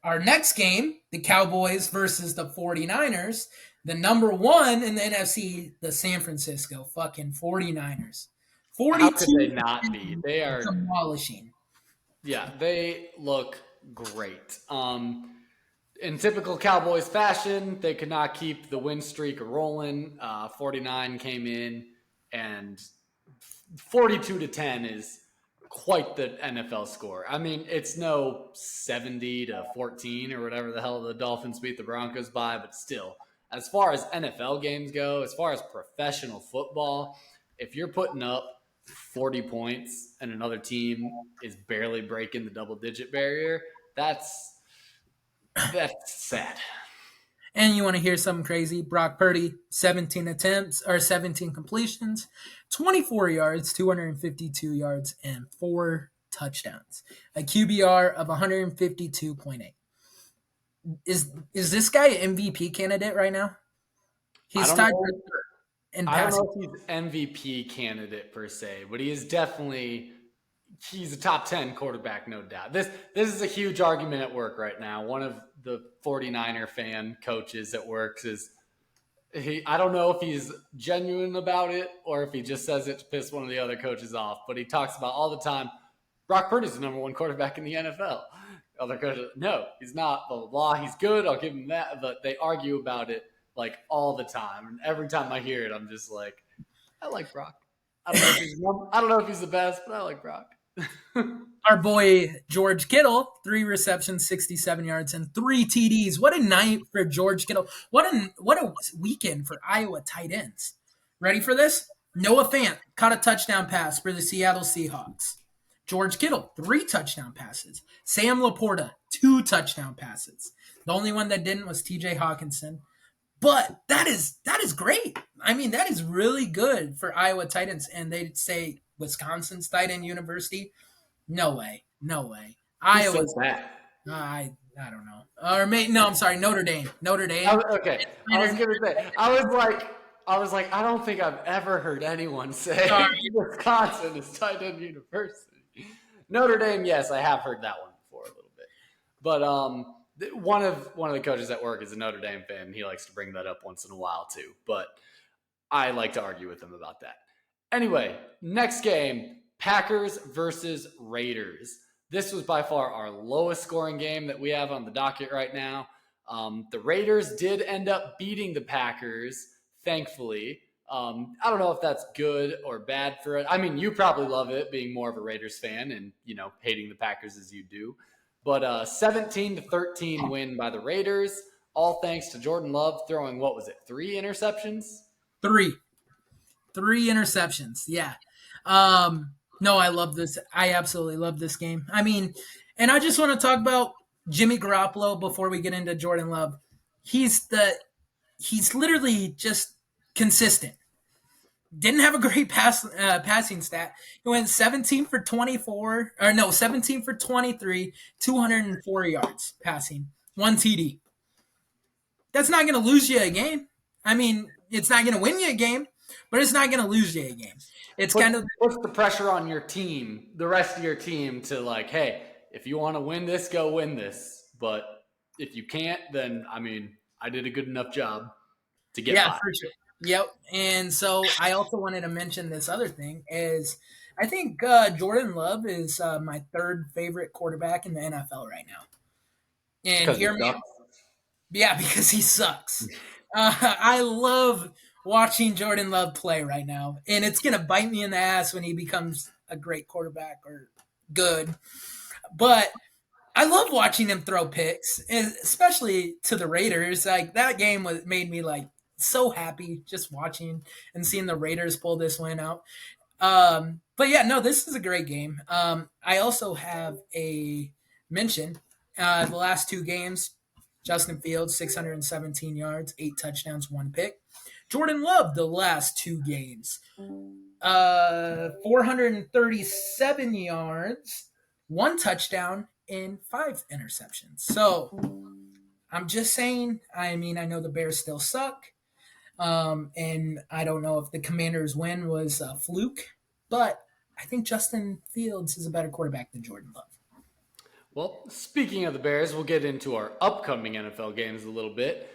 Our next game, the Cowboys versus the 49ers, the number one in the NFC, the San Francisco fucking 49ers. How could 42 they not be? They are, demolishing. yeah, they look great. In typical Cowboys fashion, they could not keep the win streak rolling. 49 came in, and 42-10 is quite the NFL score. I mean, it's no 70-14 or whatever the hell the Dolphins beat the Broncos by, but still, as far as NFL games go, as far as professional football, if you're putting up 40 points and another team is barely breaking the double digit barrier, that's sad. And you want to hear something crazy? Brock Purdy, 17 attempts or 17 completions, 24 yards, 252 yards, and 4 touchdowns. A QBR of 152.8. Is this guy an MVP candidate right now? I He's don't tied know. in I don't passing. know if he's MVP candidate per se, but he is definitely he's a top 10 quarterback, no doubt. This is a huge argument at work right now. One of the 49er fan coaches at work is I don't know if he's genuine about it or if he just says it to piss one of the other coaches off, but he talks about all the time Brock Purdy's the number one quarterback in the NFL. Other coaches, no, he's not, blah, blah, blah. He's good. I'll give him that. But they argue about it like all the time. And every time I hear it, I'm just like, I like Brock. I don't know if he's the best, but I like Brock. Our boy George Kittle, 3 receptions, 67 yards, and 3 TDs. What a night for George Kittle. What a weekend for Iowa tight ends. Ready for this? Noah Fant caught a touchdown pass for the Seattle Seahawks. George Kittle, 3 touchdown passes. Sam Laporta, 2 touchdown passes. The only one that didn't was TJ Hawkinson. But that is great. I mean, that is really good for Iowa tight ends. And they'd say Wisconsin's tight end university. No way. No way. Who Iowa. says that? I don't know. Or no, I'm sorry, Notre Dame. Notre Dame. Okay. I was gonna say I was like, I don't think I've ever heard anyone say Wisconsin is tight end university. Notre Dame, yes, I have heard that one before a little bit. But one of the coaches at work is a Notre Dame fan. And he likes to bring that up once in a while too. But I like to argue with him about that. Anyway, next game, Packers versus Raiders. This was by far our lowest scoring game that we have on the docket right now. The Raiders did end up beating the Packers, thankfully. I don't know if that's good or bad for it. I mean, you probably love it, being more of a Raiders fan and, hating the Packers as you do. But 17-13 win by the Raiders, all thanks to Jordan Love throwing, 3 interceptions? 3 interceptions. Yeah. No, I love this. I absolutely love this game. I mean, and I just want to talk about Jimmy Garoppolo before we get into Jordan Love. He's literally just consistent. Didn't have a great passing stat. He went 17 for 23, 204 yards passing, 1 TD. That's not going to lose you a game. I mean, it's not going to win you a game, but it's not going to lose you a game. It's puts the pressure on your team, the rest of your team, to like, hey, if you want to win this, go win this. But if you can't, then I did a good enough job to get by. For sure. Yep. And so I also wanted to mention this other thing is I think Jordan Love is my 3rd favorite quarterback in the NFL right now. And hear me. Yeah, because he sucks. I love watching Jordan Love play right now, and it's going to bite me in the ass when he becomes a great quarterback or good. But I love watching him throw picks, especially to the Raiders. Like that game made me like so happy just watching and seeing the Raiders pull this win out. But yeah, no, this is a great game. I also have a mention. The last 2 games, Justin Fields, 617 yards, 8 touchdowns, 1 pick. Jordan Love, the last 2 games, 437 yards, 1 touchdown, and 5 interceptions. So I'm just saying, I know the Bears still suck. And I don't know if the Commanders' win was a fluke, but I think Justin Fields is a better quarterback than Jordan Love. Well, speaking of the Bears, we'll get into our upcoming NFL games a little bit.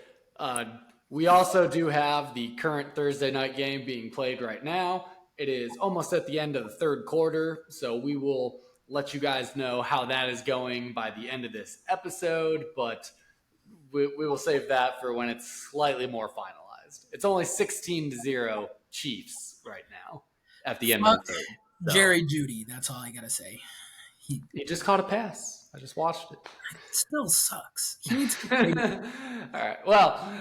We also do have the current Thursday night game being played right now. It is almost at the end of the 3rd quarter, so we will let you guys know how that is going by the end of this episode. But we will save that for when it's slightly more finalized. It's only 16-0 Chiefs right now at the end of Fuck the third. So Jerry Judy. That's all I gotta say. He he just caught a pass. I just watched it. still sucks. He needs to get traded. All right. Well,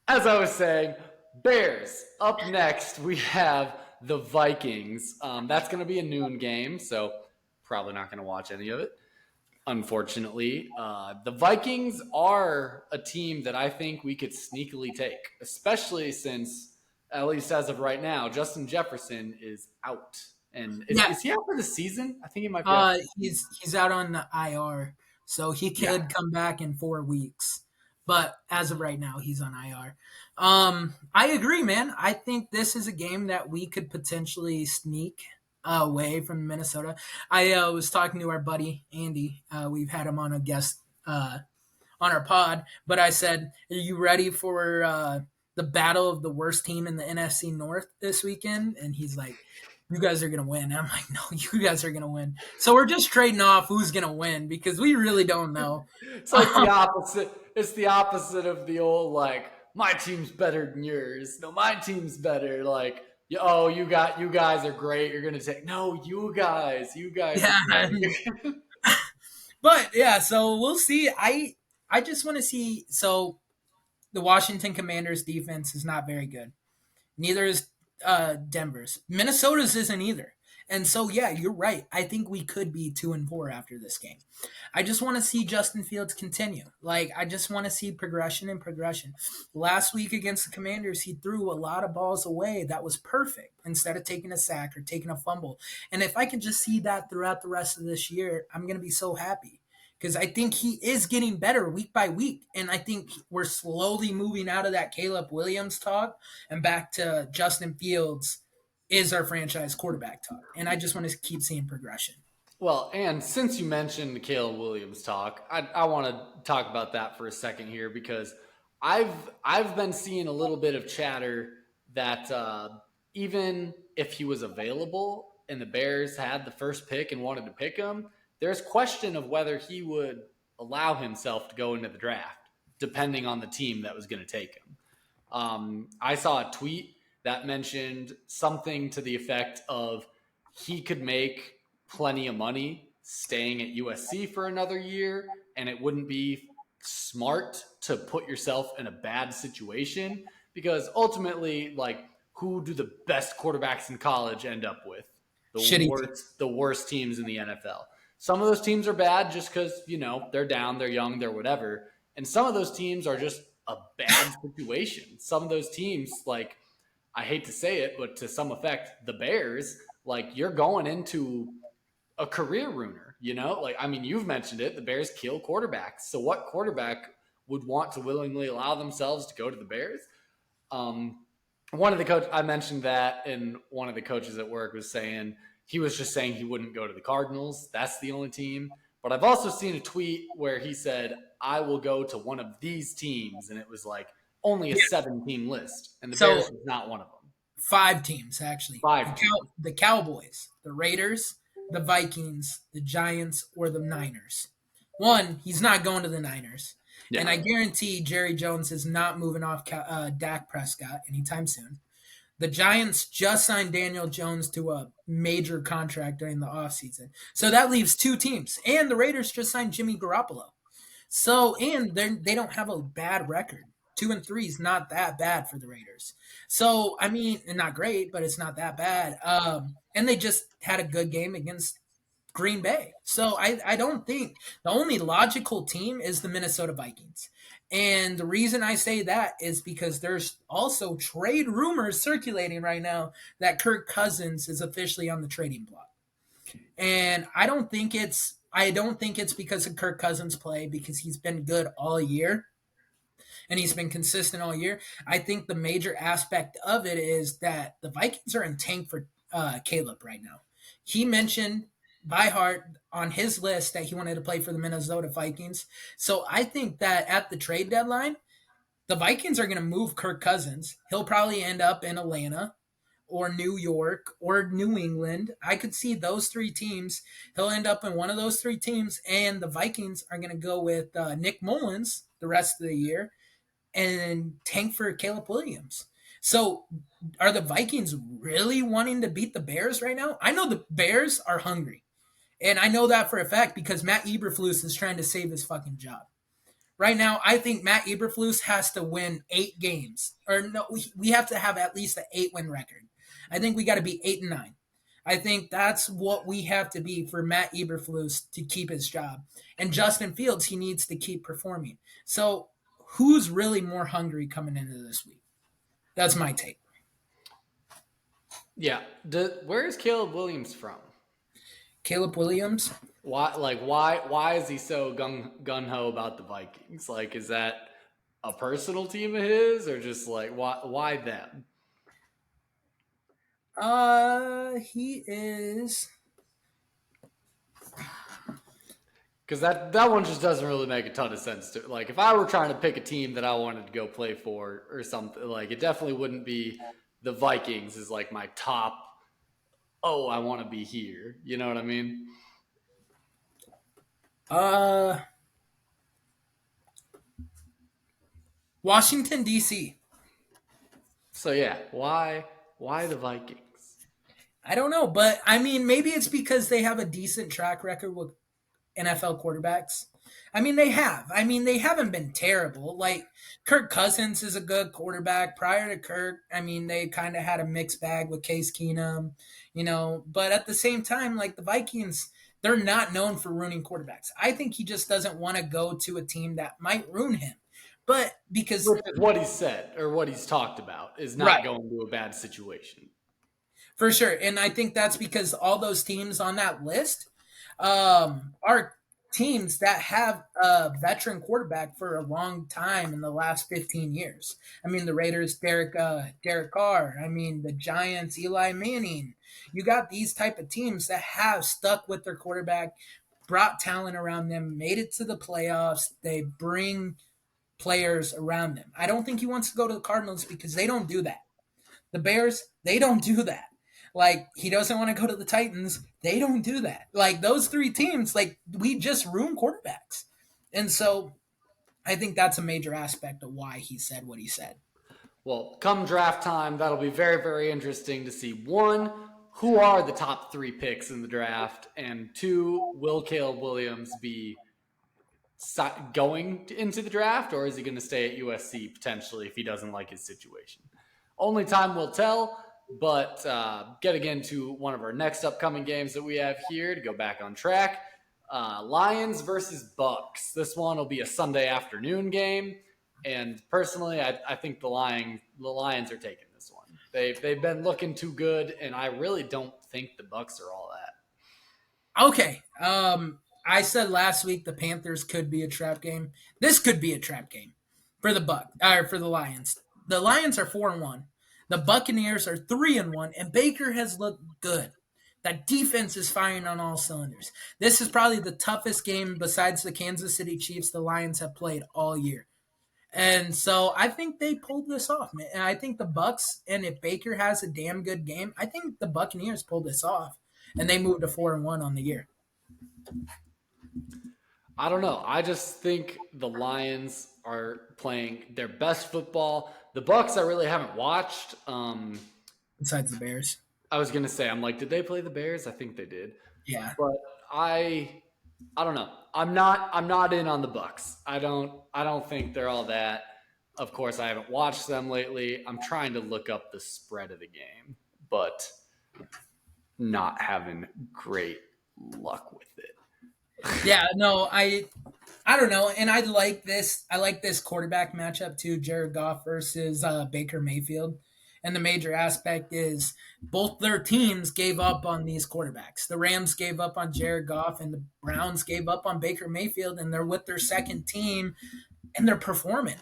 as I was saying, Bears. Up next, we have the Vikings. That's going to be a noon game, so probably not going to watch any of it. Unfortunately, the Vikings are a team that I think we could sneakily take, especially since, at least as of right now, Justin Jefferson is out. And Yeah, is he out for the season? I think he might be out. he's out on the IR, so he Yeah. could come back in 4 weeks. But as of right now, he's on IR. I agree, man. I think this is a game that we could potentially sneak away from Minnesota. I was talking to our buddy Andy. We've had him on a guest on our pod, but I said, "Are you ready for the battle of the worst team in the NFC North this weekend?" And he's like, "You guys are gonna win." And I'm like, "No, you guys are gonna win." So we're just trading off who's gonna win because we really don't know. It's like the opposite. It's the opposite of the old like my team's better than yours. No, my team's better. Like oh, you guys are great. You're gonna take no, you guys Yeah, are great. but yeah, so we'll see. I just want to see. So the Washington Commanders defense is not very good. Neither is Denver's. Minnesota's isn't either. And so, yeah, you're right. I think we could be 2-4 after this game. I just want to see Justin Fields continue. Like, I just want to see progression and progression. Last week against the Commanders, he threw a lot of balls away that was perfect instead of taking a sack or taking a fumble. And if I can just see that throughout the rest of this year, I'm going to be so happy because I think he is getting better week by week. And I think we're slowly moving out of that Caleb Williams talk and back to Justin Fields is our franchise quarterback talk. And I just want to keep seeing progression. Well, and since you mentioned the Caleb Williams talk, I want to talk about that for a second here because I've been seeing a little bit of chatter that even if he was available and the Bears had the first pick and wanted to pick him, there's question of whether he would allow himself to go into the draft, depending on the team that was going to take him. I saw a tweet that mentioned something to the effect of he could make plenty of money staying at USC for another year, and it wouldn't be smart to put yourself in a bad situation because ultimately, like, who do the best quarterbacks in college end up with? The worst teams in the NFL. Some of those teams are bad just because, they're down, they're young, they're whatever. And some of those teams are just a bad situation. Some of those teams, like, I hate to say it, but to some effect, the Bears, like, you're going into a career ruiner, Like, I mean, you've mentioned it. The Bears kill quarterbacks. So what quarterback would want to willingly allow themselves to go to the Bears? One of the coach I mentioned that, and one of the coaches at work was saying he was just saying he wouldn't go to the Cardinals. That's the only team. But I've also seen a tweet where he said, I will go to one of these teams. And it was like only a 7-team list. And the Bears was not one of them. 5 teams, actually. 5 teams. The Cowboys, the Raiders, the Vikings, the Giants, or the Niners. One, he's not going to the Niners. Yeah. And I guarantee Jerry Jones is not moving off Dak Prescott anytime soon. The Giants just signed Daniel Jones to a major contract during the offseason. So that leaves 2 teams. And the Raiders just signed Jimmy Garoppolo. So, and they don't have a bad record. 2-3 is not that bad for the Raiders. So, I mean, not great, but it's not that bad. And they just had a good game against Green Bay. So I don't think the only logical team is the Minnesota Vikings. And the reason I say that is because there's also trade rumors circulating right now that Kirk Cousins is officially on the trading block. And I don't think it's because of Kirk Cousins' play, because he's been good all year and he's been consistent all year. I think the major aspect of it is that the Vikings are in tank for Caleb right now. He mentioned by heart on his list that he wanted to play for the Minnesota Vikings. So I think that at the trade deadline, the Vikings are going to move Kirk Cousins. He'll probably end up in Atlanta, or New York or New England. I could see those three teams. He'll end up in one of those three teams, and the Vikings are going to go with Nick Mullins the rest of the year and tank for Caleb Williams. So, are the Vikings really wanting to beat the Bears right now? I know the Bears are hungry. And I know that for a fact because Matt Eberflus is trying to save his fucking job. Right now, I think Matt Eberflus has to win 8 games. Or no, we have to have at least an 8-win record. I think we got to be 8-9. I think that's what we have to be for Matt Eberflus to keep his job. And Justin Fields, he needs to keep performing. So, who's really more hungry coming into this week? That's my take. Yeah. Where is Caleb Williams from? Caleb Williams. Why is he so gun ho about the Vikings? Like, is that a personal team of his, or just like why them? He is. Because that one just doesn't really make a ton of sense to like. If I were trying to pick a team that I wanted to go play for or something, like it definitely wouldn't be the Vikings is like my top. Oh, I want to be here. You know what I mean? Uh, Washington D.C. So yeah, why the Vikings? I don't know, but I mean, maybe it's because they have a decent track record with NFL quarterbacks. I mean, they have. I mean, they haven't been terrible. Like Kirk Cousins is a good quarterback. Prior to Kirk, I mean, they kind of had a mixed bag with Case Keenum, But at the same time, like the Vikings, they're not known for ruining quarterbacks. I think he just doesn't want to go to a team that might ruin him. But because Which is what he said or what he's talked about is not right, going to a bad situation. for sure. And I think that's because all those teams on that list are teams that have a veteran quarterback for a long time in the last 15 years. I mean, the Raiders, Derek Carr. I mean, the Giants, Eli Manning. You got these type of teams that have stuck with their quarterback, brought talent around them, made it to the playoffs. They bring players around them. I don't think he wants to go to the Cardinals because they don't do that. The Bears, they don't do that. Like, he doesn't want to go to the Titans. They don't do that. Like, those three teams, like, we just ruin quarterbacks. And so I think that's a major aspect of why he said what he said. Well, come draft time, that'll be very, very interesting to see. One, who are the top 3 picks in the draft? And two, will Caleb Williams be going into the draft, or is he going to stay at USC potentially if he doesn't like his situation? Only time will tell. But getting into one of our next upcoming games that we have here to go back on track, Lions versus Bucks. This one will be a Sunday afternoon game, and personally, I think the Lions are taking this one. They've been looking too good, and I really don't think the Bucks are all that. Okay. I said last week the Panthers could be a trap game. This could be a trap game for for the Lions. The Lions are 4-1. The Buccaneers are 3-1, and Baker has looked good. That defense is firing on all cylinders. This is probably the toughest game besides the Kansas City Chiefs the Lions have played all year. And so I think they pulled this off, man. And I think the Bucks, and if Baker has a damn good game, I think the Buccaneers pulled this off, and they moved to 4-1 on the year. I don't know. I just think the Lions are playing their best football. The Bucks I really haven't watched. Besides the Bears. I was gonna say, I'm like, did they play the Bears? I think they did. Yeah. But I don't know. I'm not in on the Bucks. I don't think they're all that. Of course, I haven't watched them lately. I'm trying to look up the spread of the game, but not having great luck with it. Yeah, no, I don't know, and I like this. I like this quarterback matchup too, Jared Goff versus Baker Mayfield. And the major aspect is both their teams gave up on these quarterbacks. The Rams gave up on Jared Goff, and the Browns gave up on Baker Mayfield, and they're with their second team, and they're performing.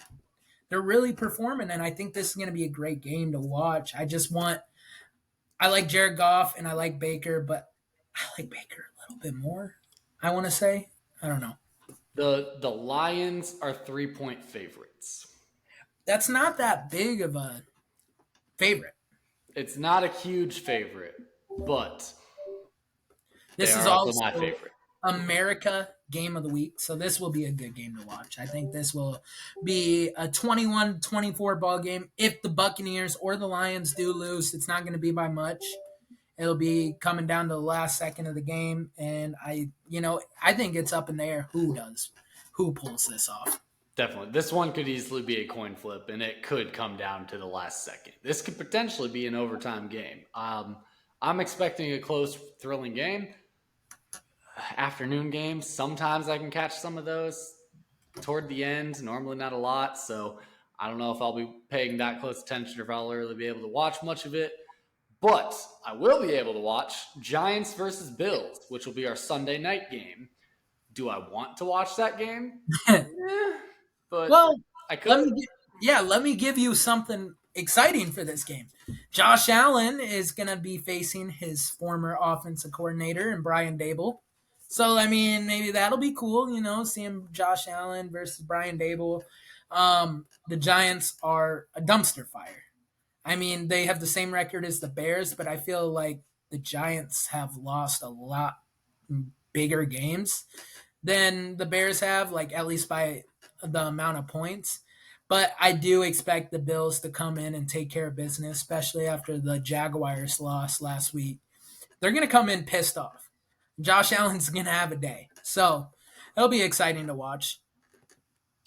They're really performing, and I think this is going to be a great game to watch. I like Jared Goff, and I like Baker, but I like Baker a little bit more. I want to say, I don't know. The Lions are 3-point favorites. That's not that big of a favorite. It's not a huge favorite, but they This is are also also my favorite. America game of the week, so this will be a good game to watch. I think this will be a 21-24 ball game. If the Buccaneers or the Lions do lose, it's not going to be by much. It'll be coming down to the last second of the game, and I think it's up in the air who pulls this off. Definitely. This one could easily be a coin flip, and it could come down to the last second. This could potentially be an overtime game. I'm expecting a close, thrilling game. Afternoon games, sometimes I can catch some of those toward the end, normally not a lot. So I don't know if I'll be paying that close attention or if I'll really be able to watch much of it. But I will be able to watch Giants versus Bills, which will be our Sunday night game. Do I want to watch that game? But Well, I let could. me let me give you something exciting for this game. Josh Allen is going to be facing his former offensive coordinator and Brian Dable. So I mean, maybe that'll be cool, seeing Josh Allen versus Brian Dable. The Giants are a dumpster fire. I mean, they have the same record as the Bears, but I feel like the Giants have lost a lot bigger games than the Bears have, like at least by the amount of points. But I do expect the Bills to come in and take care of business, especially after the Jaguars lost last week. They're going to come in pissed off. Josh Allen's going to have a day. So it'll be exciting to watch.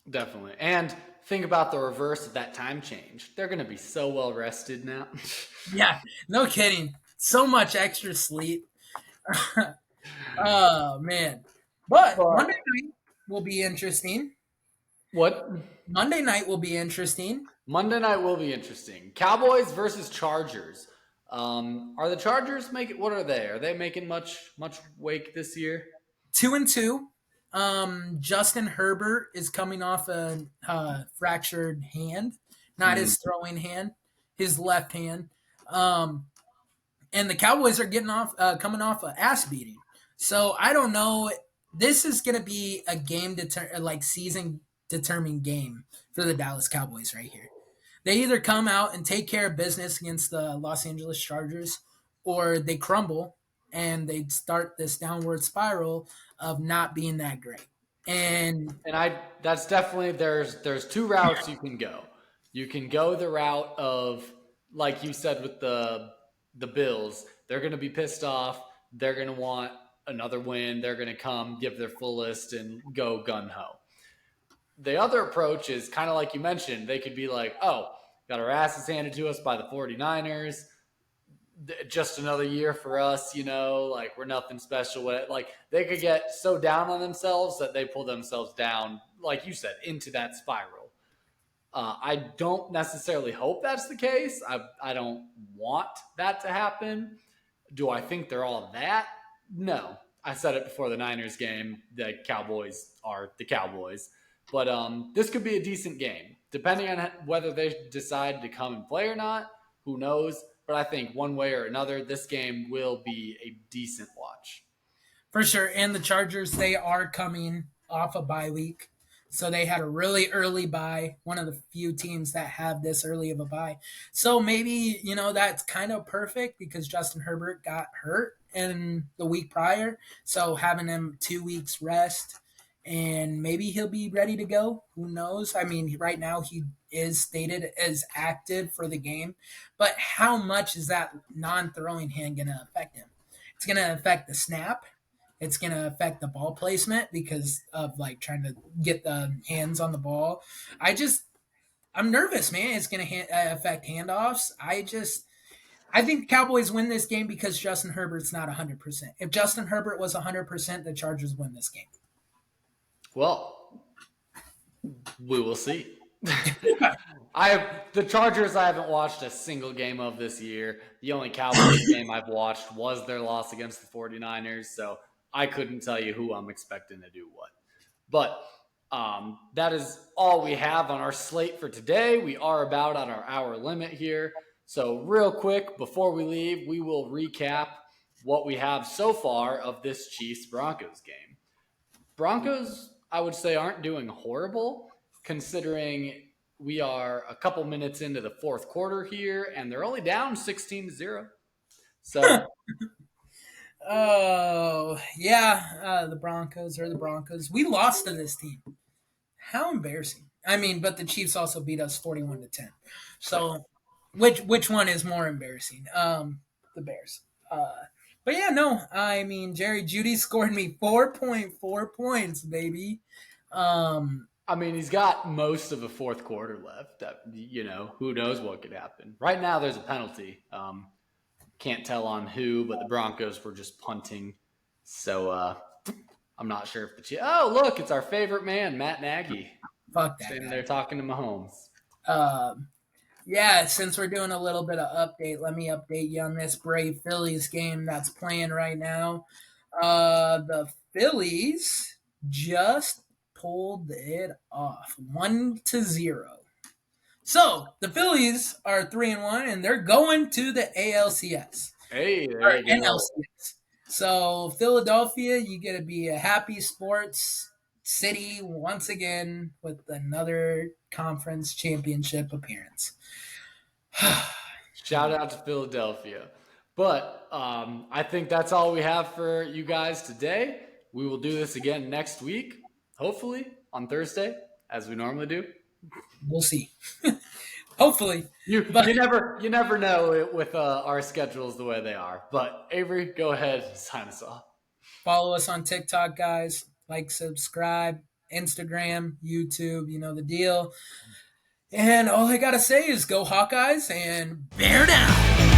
Definitely. And think about the reverse of that time change. They're going to be so well rested now. Yeah, no kidding. So much extra sleep. Oh, man. But But Monday night will be interesting. what? Monday night will be interesting. Monday night will be interesting. Cowboys versus Chargers. Are the Chargers making? What are they? Are they making much wake this year? 2-2. Justin Herbert is coming off a fractured hand, not Mm. his throwing hand, his left hand. Um, and the Cowboys are coming off a ass beating. So I don't know. This is going to be a season determining game for the Dallas Cowboys right here. They either come out and take care of business against the Los Angeles Chargers, or they crumble and they start this downward spiral of not being that great. And And that's definitely there's two routes you can go. You can go the route of, like you said with the Bills, they're going to be pissed off. They're going to want another win. They're going to come give their fullest and go gun ho. The other approach is kind of like you mentioned. They could be like, oh, got our asses handed to us by the 49ers. Just another year for us, like we're nothing special. Like they could get so down on themselves that they pull themselves down, like you said, into that spiral. I don't necessarily hope that's the case. I don't want that to happen. Do I think they're all that? No. I said it before the Niners game. The Cowboys are the Cowboys. But this could be a decent game. Depending on whether they decide to come and play or not, who knows? But I think one way or another, this game will be a decent watch. for sure, and the Chargers, they are coming off a bye week. So they had a really early bye, one of the few teams that have this early of a bye. So maybe, that's kind of perfect because Justin Herbert got hurt in the week prior. So having him 2 weeks rest and maybe he'll be ready to go. Who knows? I mean, right now he is stated as active for the game, but how much is that non-throwing hand going to affect him? It's going to affect the snap. It's going to affect the ball placement because of like trying to get the hands on the ball. I'm nervous, man. It's going to affect handoffs. I think the Cowboys win this game because Justin Herbert's not 100%. If Justin Herbert was 100%, the Chargers win this game. Well, we will see. The Chargers I haven't watched a single game of this year. The only Cowboys game I've watched was their loss against the 49ers, so I couldn't tell you who I'm expecting to do what. But that is all we have on our slate for today. We are about on our hour limit here. So real quick, before we leave, we will recap what we have so far of this Chiefs-Broncos game. Broncos, I would say, aren't doing horrible considering we are a couple minutes into the fourth quarter here, and they're only down 16-0. So Oh, yeah. The Broncos are the Broncos. We lost to this team. How embarrassing. I mean, but the Chiefs also beat us 41-10. So which one is more embarrassing? The Bears. But yeah, no. I mean, Jerry Jeudy scored me 4.4 points, baby. I mean, he's got most of the fourth quarter left. Who knows what could happen. Right now, there's a penalty. Can't tell on who, but the Broncos were just punting. So I'm not sure if the Chiefs. Oh, look, it's our favorite man, Matt Nagy. Fuck that Standing guy. there talking to Mahomes. Yeah, since we're doing a little bit of update, let me update you on this Brave Phillies game that's playing right now. The Phillies just pulled it off 1-0. So the Phillies are 3-1, and they're going to the ALCS. Hey, there Or you go. NLCS. So Philadelphia, you get to be a happy sports city once again with another conference championship appearance. Shout out to Philadelphia. But I think that's all we have for you guys today. We will do this again next week, hopefully on Thursday, as we normally do. We'll see. Hopefully. You never know with our schedules the way they are. But Avery, go ahead and sign us off. Follow us on TikTok, guys. Like, subscribe, Instagram, YouTube, you know the deal. And all I got to say is go Hawkeyes and bear down.